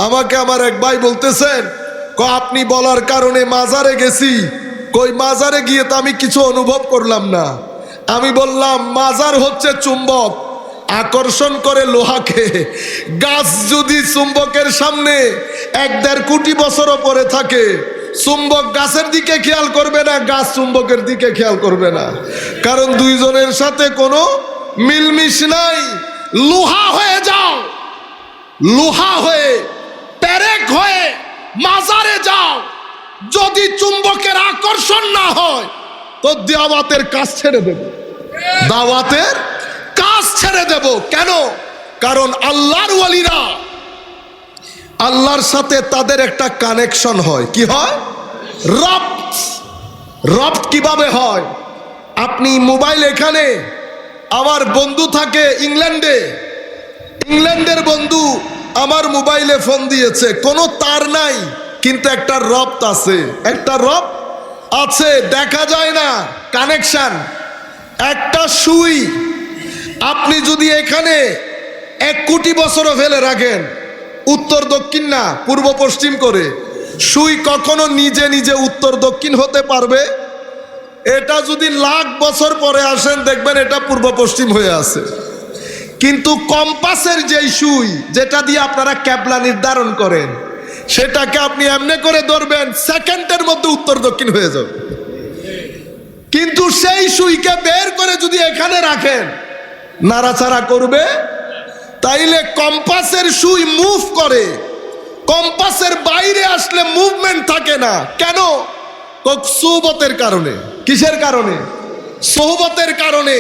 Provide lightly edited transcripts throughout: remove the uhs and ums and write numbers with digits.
আমাকে আমার এক ভাই বলতেছেন, আপনি বলার কারণে মাজারে গেছি, কই মাজারে গিয়ে তো আমি কিছু অনুভব করলাম না। আমি বললাম মাজার হচ্ছে চুম্বক, আকর্ষণ করে লোহাকে। গাছ যদি চুম্বকের সামনে 1-1.5 কোটি বছরও পরে থাকে, চুম্বক গাছের দিকে খেয়াল করবে না, গাছ চুম্বকের দিকে খেয়াল করবে না, কারণ দুইজনের সাথে কোনো মিলমিশ নাই। লোহা হয়ে যাও, লোহা হয়ে পেরেক হয়ে মাজারে যাও, যদি চুম্বকের আকর্ষণ না হয় তো দাওয়াতের কাজ ছেড়ে দেব, দাওয়াতের কাজ ছেড়ে দেব। কেন? কারণ আল্লাহর ওয়ালিরা, আল্লাহর সাথে তাদের একটা কানেকশন হয়। কি হয়? রব্ত। রব্ত কিভাবে হয়? আপনি মোবাইল, এখানে আমার বন্ধু থাকে ইংল্যান্ডে, ইংল্যান্ডের বন্ধু আমার মোবাইলে ফোন দিয়েছে, কোনো তার নাই কিন্তু একটা রব্ত আছে, একটা রব্ত আছে, দেখা যায় না, কানেকশন। একটা সুই আপনি যদি এখানে 1 কোটি বছরও ফেলে রাখেন, উত্তর দক্ষিণ না পূর্ব পশ্চিম করে, সুই কখনো নিজে নিজে উত্তর দক্ষিণ হতে পারবে? এটা যদি লাখ বছর পরে আসেন দেখবেন এটা পূর্ব পশ্চিম হয়ে আছে। কিন্তু কম্পাসের যেই সুই, যেটা দিয়ে আপনারা ক্যাবলা নির্ধারণ করেন, সেটাকে আপনি এমনি করে ধরবেন, সেকেন্ডের মধ্যে উত্তর দক্ষিণ হয়ে যাবে। কিন্তু সেই সুইকে বের করে যদি এখানে রাখেন, নাড়াচাড়া করবে? তাইলে কম্পাসের সুই মুভ করে, কম্পাসের বাইরে আসলে মুভমেন্ট থাকে না। কেন? সুহবতের কারণে। কিসের কারণে? সোহবতের কারণে।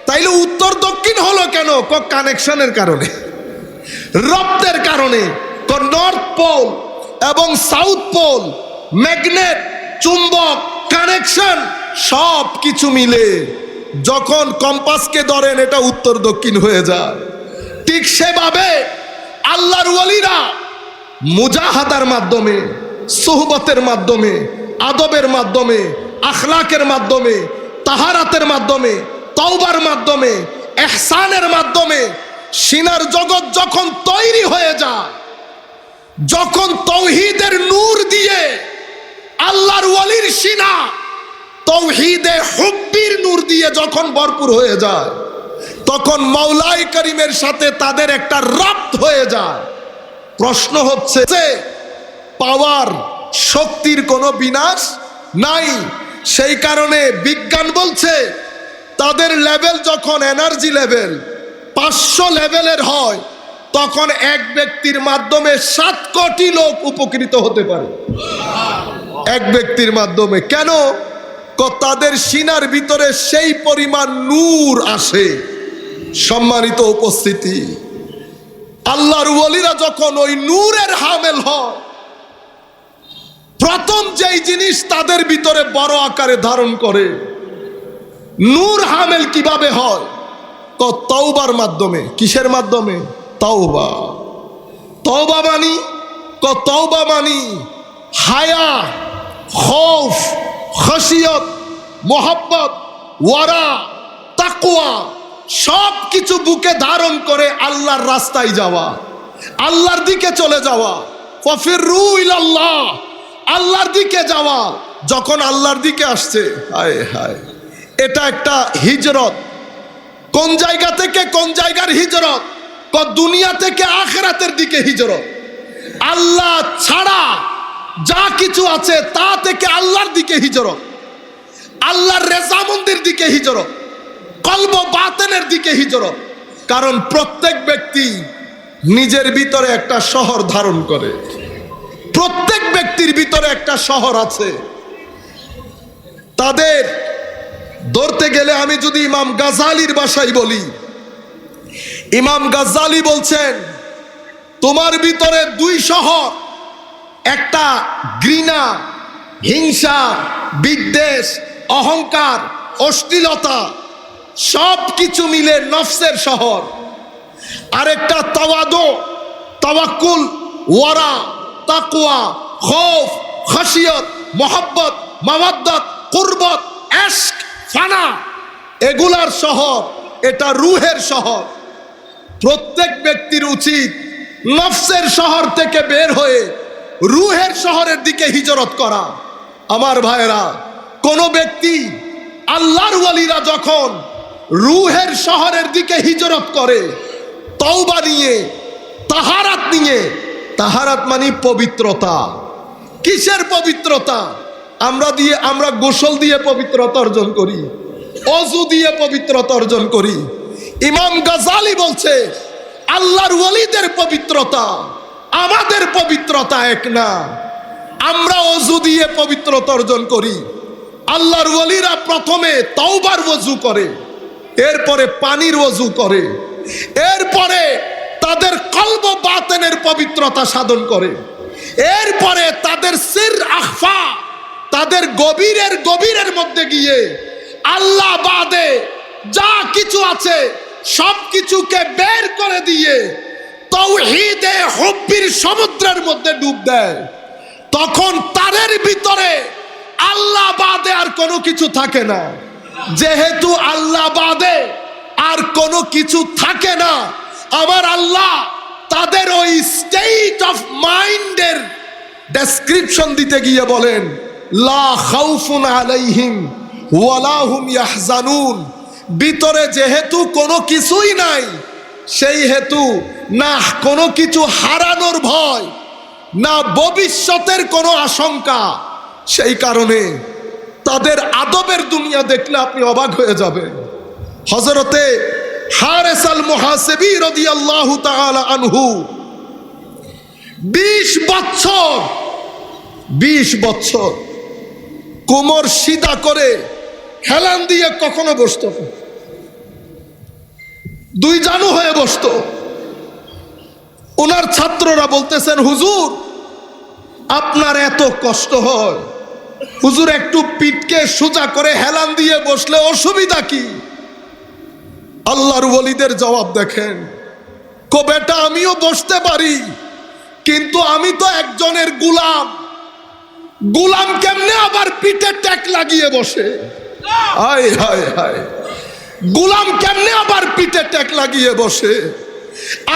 তাইলে উত্তর দক্ষিণ হলো কেন? কানেকশনের কারণে, রব্তের কারণে। নর্থ পোল এবং সাউথ পোল, ম্যাগনেট, চুম্বক, কানেকশন সব কিছু মিলে যখন কম্পাসকে ধরেন এটা উত্তর দক্ষিণ হয়ে যায়। ঠিক সেভাবে আল্লাহর ওয়ালিরা মুজাহাদার মাধ্যমে, সুহবতের মাধ্যমে, আদবের মাধ্যমে, আখলাকের মাধ্যমে, তাহারাতের মাধ্যমে, তওবার মাধ্যমে, ইহসানের মাধ্যমে সিনার জগৎ যখন তৈরি হয়ে যায়, যখন তৌহিদের নূর দিয়ে আল্লাহর ওয়ালির সিনা তৌহিদে হুব্বির নূর দিয়ে যখন ভরপুর হয়ে যায়, তখন মাওলাই করিমের সাথে তাদের একটা রব্ত হয়ে যায়। প্রশ্ন হচ্ছে যে পাওয়ার, শক্তির কোনো বিনাশ নাই। সেই কারণে বিজ্ঞান বলছে তাদের লেভেল যখন এনার্জি লেভেল 500 লেভেলের হয়, তখন এক ব্যক্তির মাধ্যমে 7 কোটি লোক উপকৃত হতে পারে, এক ব্যক্তির মাধ্যমে। কেন? তাদের সিনার ভিতরে সেই পরিমাণ নূর আসে। সম্মানিত উপস্থিতি, আল্লাহর ওয়ালিরা যখন ওই নূরের হামেল হয়, প্রথম যেই জিনিস তাদের ভিতরে বড় আকারে ধারণ করে, নূর হামেল কিভাবে হয়? তো তওবার মাধ্যমে। কিসের মাধ্যমে? তওবা। তওবা মানি, তওবা মানি হায়া, খৌফ, খশিয়ত, মোহাব্বত, ওয়ারা, তাকওয়া সব কিছু বুকে ধারণ করে আল্লাহর রাস্তায় যাওয়া, আল্লাহর দিকে চলে যাওয়া। ফাফিরু ইলাল্লাহ, আল্লাহর দিকে যাওয়া। যখন আল্লাহর দিকে আসছে, হায় হায়, এটা একটা হিজরত। কোন জায়গা থেকে কোন জায়গার হিজরত? দুনিয়া থেকে আখিরাতের দিকে হিজরত। আল্লাহ ছাড়া যা কিছু আছে তা থেকে আল্লাহর দিকে হিজরত, আল্লাহর রেজামন্দির দিকে হিজরত, কলব বাতেনের দিকে হিজরত। কারণ প্রত্যেক ব্যক্তি নিজের ভিতরে একটা শহর ধারণ করে, প্রত্যেক ব্যক্তির ভিতরে একটা শহর আছে। তাদের ধরতে গেলে আমি যদি ইমাম গাজ্জালির ভাষায় বলি, ইমাম গাজ্জালি বলছেন তোমার ভিতরে 2 শহর, একটা ঘৃণা, হিংসা, বিদ্বেষ, অহংকার, অশ্লীলতা সব কিছু মিলে নফসের শহর। আরেকটা তাওয়াদু, তাওয়াক্কুল, ওয়ারা, তাকওয়া, খৌফ, খশিয়ত, মোহাব্বত, মাওয়াদ্দাত, কুরবত, ইশক, ফানা, এগুলার শহর। এটা রূহের শহর। প্রত্যেক ব্যক্তির উচিত নফসের শহর থেকে বের হয়ে রুহের শহরের দিকে হিজরত করা। আমার ভাইরা, কোন ব্যক্তি আল্লাহর ওয়ালিরা যখন রুহের শহরের দিকে হিজরত করে তওবা নিয়ে, তাহারাত নিয়ে, তাহারাত মানে পবিত্রতা। কিসের পবিত্রতা? আমরা গোসল দিয়ে পবিত্রতা অর্জন করি, অজু দিয়ে পবিত্রতা অর্জন করি। ইমাম গাজালি বলছে আল্লাহর ওয়ালিদের পবিত্রতা আমাদের পবিত্রতা এক না। আমরা অজু দিয়ে পবিত্রতা অর্জন করি, আল্লাহর ওয়ালিরা প্রথমে তওবার ওযু করে, এরপরে পানির ওযু করে, এরপরে তাদের কলব বাতেনের পবিত্রতা সাধন করে, এরপরে তাদের সির আখফা, তাদের গভীরের মধ্যে গিয়ে আল্লাহ বাদে যা কিছু আছে সব কিছুকে বের করে দিয়ে তাওহীদে হুব্বির সমুদ্রের মধ্যে ডুব দেয়। তখন তাদের ভিতরে আল্লাহ বাদে আর কোনো কিছু থাকে না। যেহেতু আল্লাহ বাদে আর কোনো কিছু থাকে না, আমার আল্লাহ তাদের ওই স্টেট অফ মাইন্ডের ডেসক্রিপশন দিতে গিয়ে বলেন, লা খাউফুন আলাইহিম ওয়ালা হুম ইয়াহজানুন। ভিতরে যেহেতু কোনো কিছুই নাই, সেই হেতু না কোনো কিছু হারানোর ভয়, না ভবিষ্যতের কোনো আশঙ্কা। সেই কারণে তাদের আদবের দুনিয়া দেখলে আপনি অবাক হয়ে যাবেন। হযরতে হারেস আল মুহাসিবী রাদিয়াল্লাহু তাআলা আনহু 20 বছর কোমর সিধা করে হেলান দিয়ে কখনো বসতো না, দুই জানু হয়ে বসতো। ওনার ছাত্ররা বলতেছেন, হুজুর আপনার এত কষ্ট হয়, হুজুর একটু পিঠকে সোজা করে হেলান দিয়ে বসলে অসুবিধা কি? আল্লাহর ওয়ালিদের জবাব দেখেন, কো বেটা আমিও বসতে পারি, কিন্তু আমি তো একজনের গোলাম। গোলাম কেমনে আবার পিঠে ট্যাক লাগিয়ে বসে? হায় হায় হায়, গোলাম কেমনে আবার পিঠে ট্যাক লাগিয়ে বসে?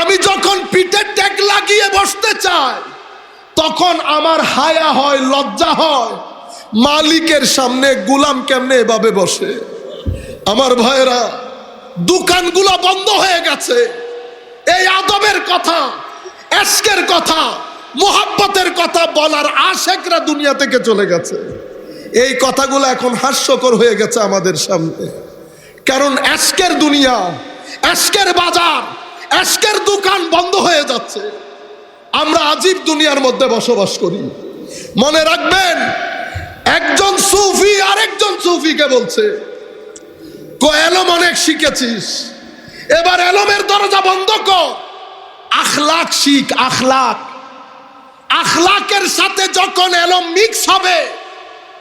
আমি যখন পিঠে ট্যাক লাগিয়ে বসতে চাই তখন আমার হায়া হয়, লজ্জা হয়, মালিকের সামনে গোলাম কেমনে এভাবে বসে? আমার ভাইরা, দোকানগুলো বন্ধ হয়ে গেছে। এই আদবের কথা, এশকের কথা, মোহাব্বতের কথা বলার আশেকরা দুনিয়া থেকে চলে গেছে। এই কথাগুলো এখন হাস্যকর হয়ে গেছে আমাদের সামনে, কারণ এশকের দুনিয়া, এশকের বাজার, এশকের দোকান বন্ধ হয়ে যাচ্ছে। আমরা আজীব দুনিয়ার মধ্যে বসবাস করি। মনে রাখবেন, একজন সুফি আরেকজন সুফিকে বলছে, এলম অনেক শিখেছিস, এবার এলমের দরজা বন্ধ কর, আখলাক শিখ। আখলাকের সাথে যখন এলম মিক্স হবে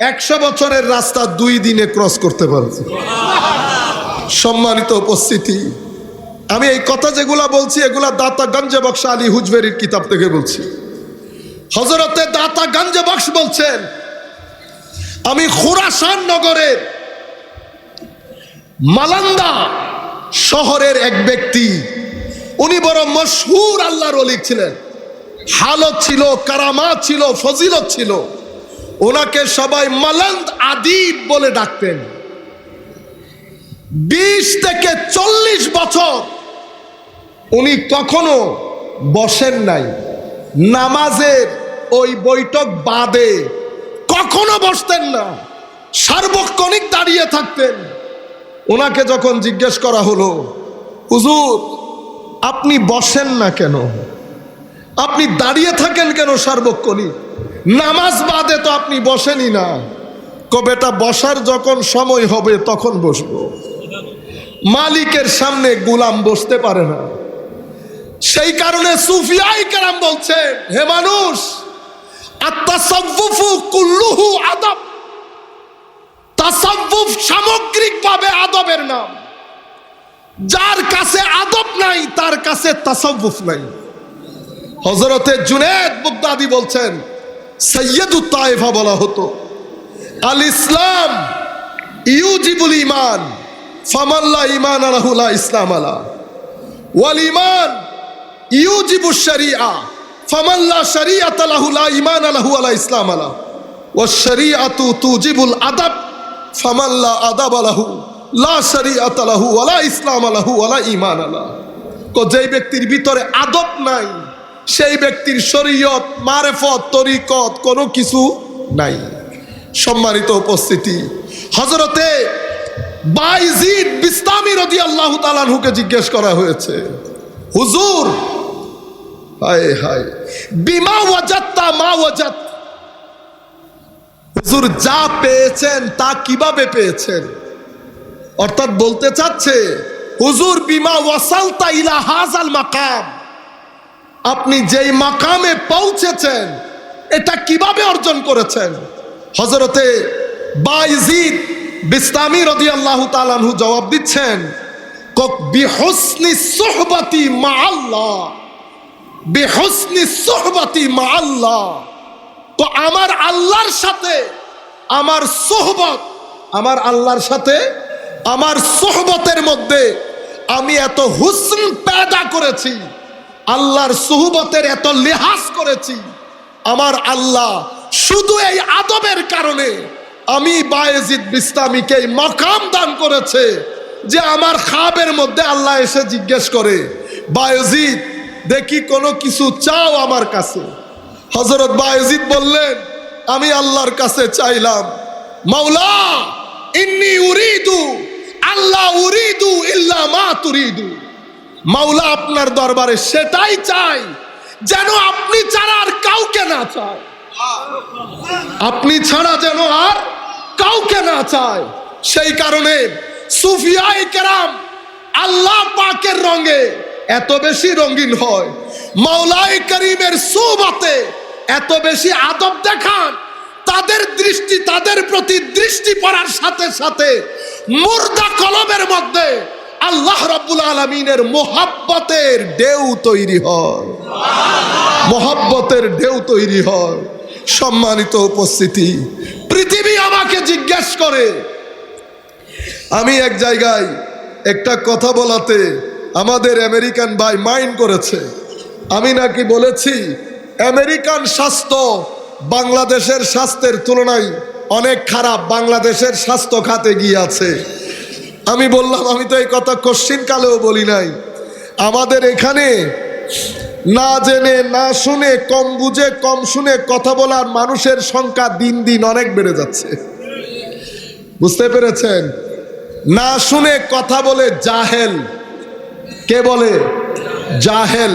100 বছরের রাস্তা 2 দিনে ক্রস করতে পারবে। সম্মানিত উপস্থিতি, আমি এই কথা যেগুলা বলছি এগুলা দাতা গঞ্জে বক্স আলী হুজবেরির কিতাব থেকে বলছি। হযরতে দাতা গঞ্জে বক্স বলছেন, আমি খুরাসান নগরের মালান্দা শহরের এক ব্যক্তি, উনি বড় মশহুর আল্লাহর ওলি ছিলেন, হালত ছিল, কারামাত ছিল, ফজিলত ছিল। ওনাকে সবাই মালান্দ আদিব বলে ডাকতেন। 20 থেকে 40 বছর উনি কখনো বসেন নাই, নামাজের ওই বৈঠক বাদে কখনো বসতেন না, সার্বক্ষণিক দাঁড়িয়ে থাকতেন। ওনাকে যখন জিজ্ঞেস করা হলো, হুজুর আপনি বসেন না কেন, আপনি দাঁড়িয়ে থাকেন কেন সার্বক্ষণিক? নামাজ বাদে তো আপনি বসেনই না। বেটা বসার যখন সময় হবে তখন বসবো। মালিকের সামনে গোলাম বসতে পারে না। সেই কারণে সুফিয়ায়ে কেরাম বলছেন, হে মানুষ, আত-তাসাউফু কুল্লুহু আদব। তাসাউফ সামগ্রিকভাবে আদবের নাম। যার কাছে আদব নাই তার কাছে তাসাউফ নাই। হযরতে জুনায়েদ বাগদাদী বলছেন, সাইয়্যিদুত তায়েফা বলা হতো, আল ইসলাম ইউজিবুল ঈমান ফামাল্লা ঈমান লাহু লা ইসলাম আলা, ওয়াল ঈমান ইউজিবুশ শরিয়া ফামান লা শরিয়াতা লাহু লা ঈমান লাহু ওয়া লা ইসলাম লাহু ওয়াশ শরিয়াতু তুজিবুল আদাব ফামান লা আদাব লাহু লা শরিয়াতা লাহু ওয়া লা ইসলাম লাহু ওয়া লা ঈমান লাহু। যেই ব্যক্তির ভিতরে আদব নাই সেই ব্যক্তির শরীয়ত মারেফত তরিকত কোনো কিছু নাই। সম্মানিত উপস্থিতি, হযরতে বায়জিদ বিস্তামি রাদিয়াল্লাহু তাআলা আনহুকে জিজ্ঞেস করা হয়েছে, হুজুর হায় হায় বিমা ওয়াজাত্তা মা ওয়াজাত, হুজুর যা পেয়েছেন তা কিভাবে পেয়েছেন? অর্থাৎ বলতে চাচ্ছে হুজুর বিমা ওয়াসালতা ইলা হাযাল মাকাম, আপনি যেই মাকামে পৌঁছেছেন এটা কিভাবে অর্জন করেছেন? হযরতে বায়জিদ বিস্তামি রাদিয়াল্লাহু তাআলা আনহু জবাব দিচ্ছেন, বিহুসনি সুহবাতি মা আল্লাহ, বিহুসনি সুহবাতি মা আল্লাহ। তো আমার আল্লাহর সাথে আমার সোহবত, আমার আল্লাহর সাথে আমার সোহবতের মধ্যে আমি এত হুসন পেদা করেছি, আল্লাহর সোহবতের এত লিহাজ করেছি, আমার আল্লাহ শুধু এই আদবের কারণে আমি বায়েজিদ বিস্তামিকে এই মাকাম দান করেছে যে আমার খাবের মধ্যে আল্লাহ এসে জিজ্ঞেস করে, বায়েজিদ দেখি কোনো কিছু চাও আমার কাছে? হযরত বায়েজিদ বললেন, আমি আল্লাহর কাছে চাইলাম, মাওলা ইন্নী উরিদু আল্লাহ উরিদু ইল্লা মা তুরিদু, মাওলা আপনার দরবারে সেটাই চাই যেন আপনি ছাড়া আর কাউকে না চায়, আপনি ছাড়া যেন আর কাউকে না চায়। সেই কারণে সুফিয়ায়ে কেরাম আল্লাহ পাকের রঙে এত বেশি রঙিন হয়, মাওলায়ে করিমের সুহবতে এত বেশি আদব দেখান, তাদের দৃষ্টি তাদের প্রতি দৃষ্টি পড়ার সাথে সাথে মুর্দা কলবের মধ্যে আল্লাহ রাব্বুল আলামিনের মোহাব্বতের ঢেউ তৈরি হয়, মোহাব্বতের ঢেউ তৈরি হয়। সম্মানিত উপস্থিতি, পৃথিবী আমাকে জিজ্ঞেস করে, আমি এক জায়গায় একটা কথা বলাতে আমাদের আমেরিকান ভাই মাইন্ড করেছে, আমি নাকি বলেছি আমেরিকান স্বাস্থ্য বাংলাদেশের স্বাস্থ্যের তুলনায় অনেক খারাপ, বাংলাদেশের স্বাস্থ্য খাতে গিয়ে আছে। আমি বললাম, আমি তো এই কথা কোশ্চিন কালেও বলি নাই, আমাদের এখানে না জেনে না শুনে কম বুঝে কম শুনে কথা বলার মানুষের সংখ্যা দিন দিন অনেক বেড়ে যাচ্ছে। বুঝতে পেরেছেন? না শুনে কথা বলে জাহেল, কে বলে? জাহেল।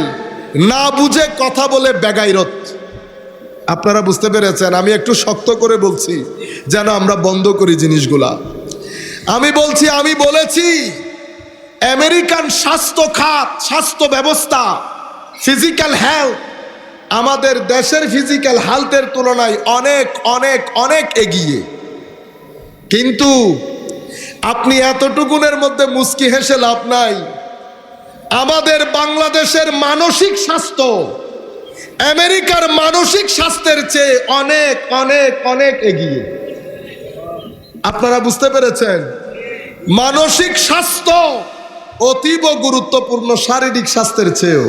না বুঝে কথা বলে বেগাইরত। আপনারা বুঝতে পেরেছেন? আমি একটু শক্ত করে বলছি যেন আমরা বন্ধ করি জিনিসগুলা। আমি বলেছি আমেরিকান স্বাস্থ্য খাত, স্বাস্থ্য ব্যবস্থা, ফিজিক্যাল হেলথ আমাদের দেশের ফিজিক্যাল হেলথের তুলনায় অনেক অনেক অনেক এগিয়ে। কিন্তু আপনি এতটুকুনের মধ্যে মুচকি হেসে লাভ নাই, আমাদের বাংলাদেশের মানসিক স্বাস্থ্য আমেরিকার মানসিক স্বাস্থ্যের চেয়ে অনেক অনেক অনেক এগিয়ে। আপনারা বুঝতে পেরেছেন? মানসিক স্বাস্থ্য অতীব গুরুত্বপূর্ণ শারীরিক স্বাস্থ্যের চেয়েও।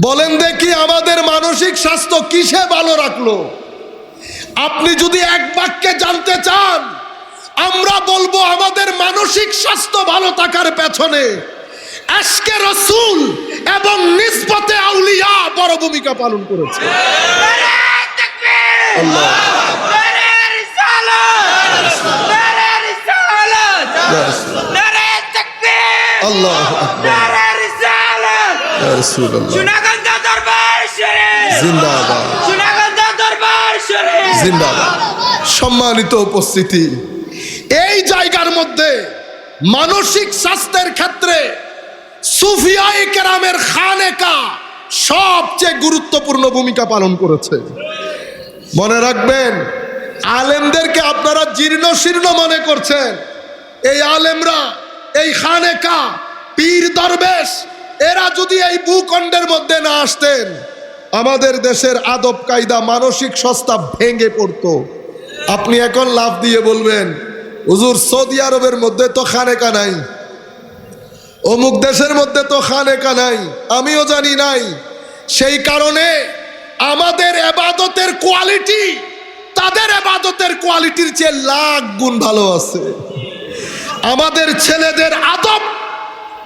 বলেন দেখি আমাদের মানসিক স্বাস্থ্য কিসে ভালো রাখলো? আপনি যদি এক বাক্যে জানতে চান, আমরা বলবো আমাদের মানসিক স্বাস্থ্য ভালো থাকার পেছনে আশকে রাসূল এবং নিসবতে আউলিয়া বড় ভূমিকা পালন করেছে। সম্মানিত উপস্থিতি, এই জায়গার মধ্যে মানসিক স্বাস্থ্যের ক্ষেত্রে সুফিয়ায়ে কেরামের খানেকা সবচেয়ে গুরুত্বপূর্ণ ভূমিকা পালন করেছে। মনে রাখবেন, আলেমদেরকে আপনারা জীর্ণ শীর্ণ মনে করছেন, এই আলেমরা, এই খানেকা, পীর দরবেশ, এরা যদি এই ভূখণ্ডের মধ্যে না আসতেন, আমাদের দেশের আদব কায়দা মানসিক সস্তা ভেঙে পড়তো। আপনি এখন লাফ দিয়ে বলবেন, হুজুর সৌদি আরবের মধ্যে তো খানেকা নাই, অমুক দেশের মধ্যে তো খানেকা নাই, আমিও জানি নাই। সেই কারণে আমাদের ইবাদতের কোয়ালিটি তাদের ইবাদতের কোয়ালিটির চেয়ে লাখ গুণ ভালো আছে। আমাদের ছেলেদের আদব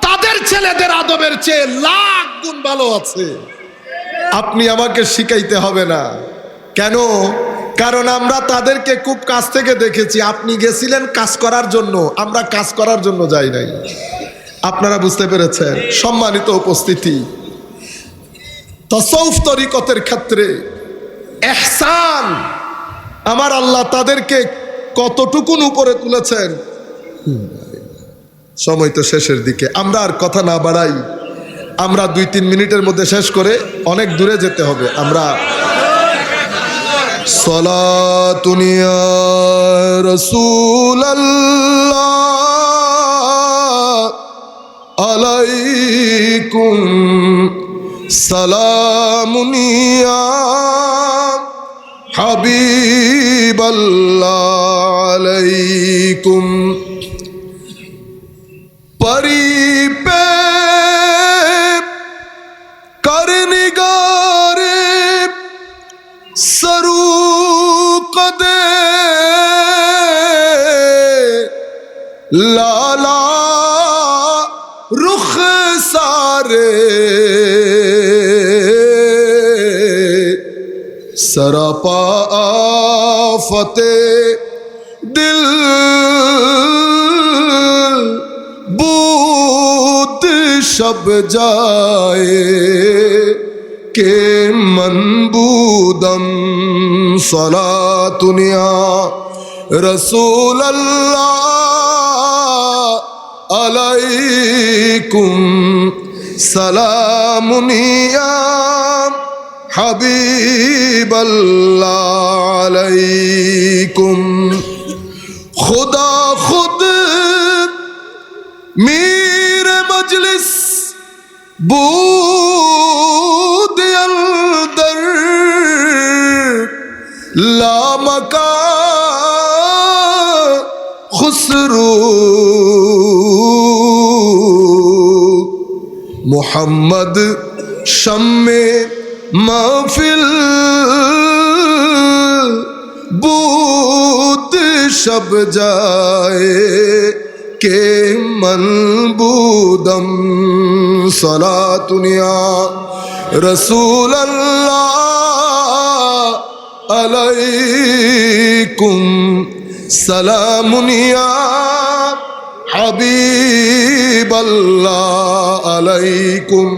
তাদের ছেলেদের আদবের চেয়ে লাখ গুণ ভালো আছে। আপনি আমাকে শিখাইতে হবে না। কেন? কারণ আমরা তাদেরকে খুব কাছ থেকে দেখেছি। আপনি গেছিলেন কাজ করার জন্য, আমরা কাজ করার জন্য যাই নাই। আপনারা বুঝতে পেরেছেন? সম্মানিত উপস্থিতি, তাসাউফ তরিকতের ক্ষেত্রে ইহসান আমার আল্লাহ তাদেরকে কতটুকুন উপরে তুলেছেন। সময় তো শেষের দিকে, আমরা আর কথা না বাড়াই, আমরা 2-3 মিনিটের মধ্যে শেষ করে অনেক দূরে যেতে হবে। আমরা সালাতুন ইয়া রাসূলাল্লাহ আলাইকুম সালামুন ইয়া হাবিবাল্লাহ আলাইকুম परी पे करनिगारे सरू कदे लाला रुख सारे सरापा फते दिल बूद शब जाए के मनबूदम सलातुनिया रसूल अल्लाह अलैकुम सलामुनिया हबीब अल्लाह अलैकुम खुदा खुद मीर मजलिस बूद अंदर लामका खुसरू मुहम्मद शम्मे महफिल बूद शब जाए के मनबूदम सलातुनिया रसूल अल्लाह अलैकुम सलामुनिया हबीब अल्लाह अलैकुम।